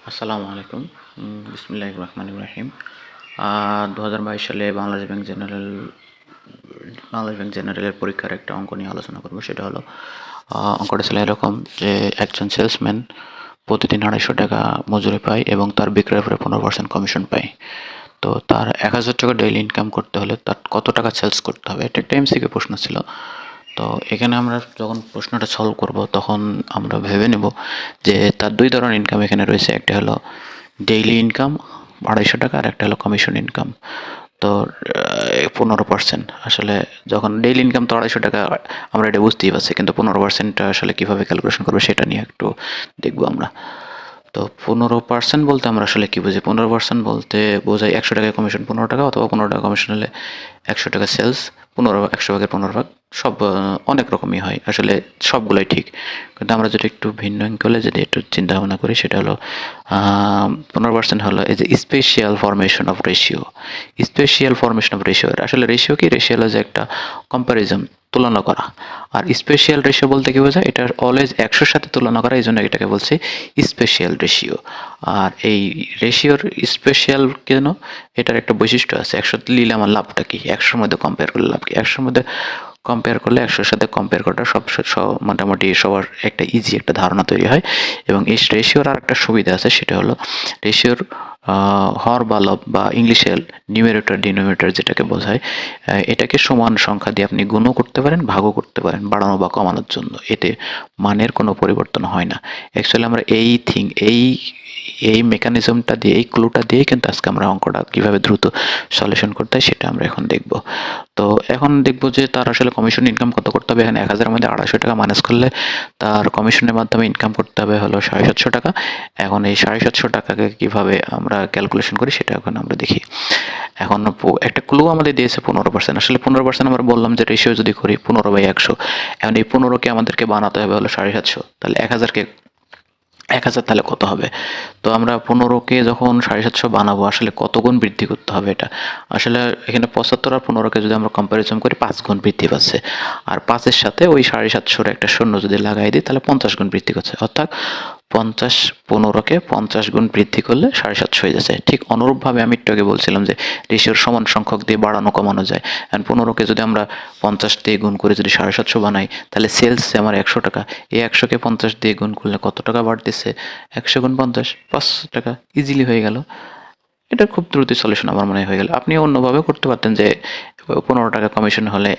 আসসালামু আলাইকুম। বিসমিল্লাহির রহমানির রহিম। 2022 সালে বাংলাদেশ ব্যাংক জেনারেলের পরীক্ষার একটা অঙ্ক নিয়ে আলোচনা করব। সেটা হলো অঙ্কটা ছিল এরকম যে একজন সেলসম্যান প্রতিদিন ৳250 মজুরি পায় এবং তার বিক্রয়ের উপরে 15% কমিশন পায়। তো তার ৳1000 ডেইলি ইনকাম করতে হলে তার কত টাকা সেলস করতে হবে? এটা একটা এমসিকিউ প্রশ্ন ছিল। তো এখানে আমরা যখন প্রশ্নটা সলভ করব তখন আমরা ভেবে নেব যে তার 2 ধরনের ইনকাম এখানে রয়েছে। একটা হলো ডেইলি ইনকাম ৳250 আর একটা হলো কমিশন ইনকাম। তো 15% আসলে যখন ডেইলি ইনকাম তো ৳250 আমরা এটা বুঝতেই পারছি, কিন্তু 15%টা আসলে কীভাবে ক্যালকুলেশন করবো সেটা নিয়ে একটু দেখবো আমরা। তো 15% বলতে আমরা আসলে কী বুঝি? 15% বলতে বোঝায় ৳100 কমিশন ৳15 অথবা ৳15 কমিশন হলে ৳100 সেলস 100 ভাগের 15 ভাগ সব অনেক রকমই হয়। আসলে সবগুলোই ঠিক। কিন্তু আমরা যদি একটু ভিন্ন অ্যাঙ্গেলে যদি একটু চিন্তা ভাবনা করি সেটা হলো 15% হলো এই যে special formation of ratio. Special formation of ratio আসলে রেশিও কি? রেশিও হলো যে একটা কম্প্যারিজন, তুলনা করা। আর স্পেশাল রেশিও বলতে কি বোঝায়? এটা অলওয়েজ 100-র সাথে তুলনা করা, এইজন্য এটাকে বলছি স্পেশাল রেশিও। আর এই রেশিওর স্পেশাল কেন? এটার একটা বৈশিষ্ট্য আছে। 100 নিলে আমার লাভটা কি? 100-র মধ্যে কম্পেয়ার করলে লাভ কি? 100-র মধ্যে কম্পেয়ার করলে 100-র সাথে কম্পেয়ার করাটা মোটামুটি সবার একটা ইজি একটা ধারণা তৈরি হয়। এবং এই রেশিওর আরেকটা সুবিধা আছে, সেটা হলো রেশিওর হর বা লব বা ইংলিশে নিউমেরেটর ডিনোমিনেটর যেটাকে বোঝায়, এটাকে সমান সংখ্যা দিয়ে আপনি গুণও করতে পারেন, ভাগও করতে পারেন বাড়ানো বা কমানোর জন্য। এতে মানের কোনো পরিবর্তন হয় না। অ্যাকচুয়ালি আমরা এই মেকানিজমটা দিয়ে, এই ক্লুটা দিয়েই কিন্তু আজকে আমরা অঙ্কটা কীভাবে দ্রুত সলিউশন করতে হয় সেটা আমরা এখন দেখব। তো এখন দেখব যে তার আসলে কমিশন ইনকাম কত করতে হবে। এখানে 1000-এর মধ্যে ৳250 মাইনাস করলে তার কমিশনের মাধ্যমে ইনকাম করতে হবে হলো ৳750। এখন এই ৳750কে কীভাবে আমরা ক্যালকুলেশন করি সেটা এখন আমরা দেখি। এখন একটা ক্লু আমাদের দিয়েছে 15%। আসলে 15% আমরা বললাম যে রেশিও যদি করি 15/100। এখন এই 15কে আমাদেরকে বানাতে হবে হলো 750। তাহলে 1000 তাহলে কত হবে? তো আমরা 15কে যখন 750 বানাবো আসলে কত গুণ বৃদ্ধি করতে হবে এটা? আসলে এখানে 75 আর 15কে যদি আমরা কম্পারিজন করি 5 গুণ বৃদ্ধি পাচ্ছে। আর 5-এর সাথে ওই 750-র একটা শূন্য যদি লাগাই দিই তাহলে 50 গুণ বৃদ্ধি করছে। অর্থাৎ 15কে 50 গুণ বৃদ্ধি করলে 750 হয়ে যাচ্ছে। ঠিক অনুরূপভাবে আমি একটু আগে বলছিলাম যে রেশিওর সমান সংখ্যক দিয়ে বাড়ানো কমানো যায়। এখন 15কে যদি আমরা 50 দিয়ে গুণ করে যদি 750 বানাই তাহলে সেলস যে আমার ৳100, এই 100কে 50 দিয়ে গুণ করলে কত টাকা বাড়তেছে? 100 গুণ 50 ৳500 ইজিলি হয়ে গেল। এটা খুব দ্রুত সলিউশন আমার মনে হয় হয়ে গেল। আপনি অন্যভাবেও করতে পারতেন যে ৳15 কমিশন হলে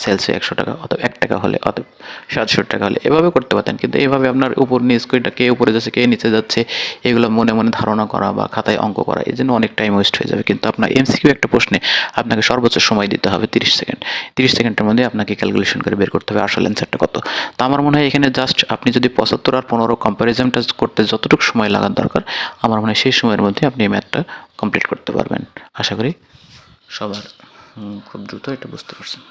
সেলসে ৳100 অথবা ৳1 হলে অথবা ৳700 হলে এভাবে করতে পারতেন। কিন্তু এভাবে আপনার উপর নিচ করে কে উপরে যাচ্ছে কে নিচে যাচ্ছে এগুলো মনে মনে ধারণা করা বা খাতায় অঙ্ক করা এজন্য অনেক টাইম ওয়েস্ট হয়ে যাবে। কিন্তু আপনার এমসিকিউ একটা প্রশ্নে আপনাকে সর্বোচ্চ সময় দিতে হবে 30 সেকেন্ড। 30 সেকেন্ডের মধ্যে আপনাকে ক্যালকুলেশন করে বের করতে হবে আসল অ্যান্সারটা কত। তো আমার মনে হয় এখানে জাস্ট আপনি যদি 75 আর 15 কম্প্যারিজনটা করতে যতটুকু সময় লাগার দরকার আমার মনে হয় সেই সময়ের মধ্যে আপনি এই ম্যাথটা কমপ্লিট করতে পারবেন। আশা করি সবার খুব দ্রুত এটা বুঝতে পারছেন।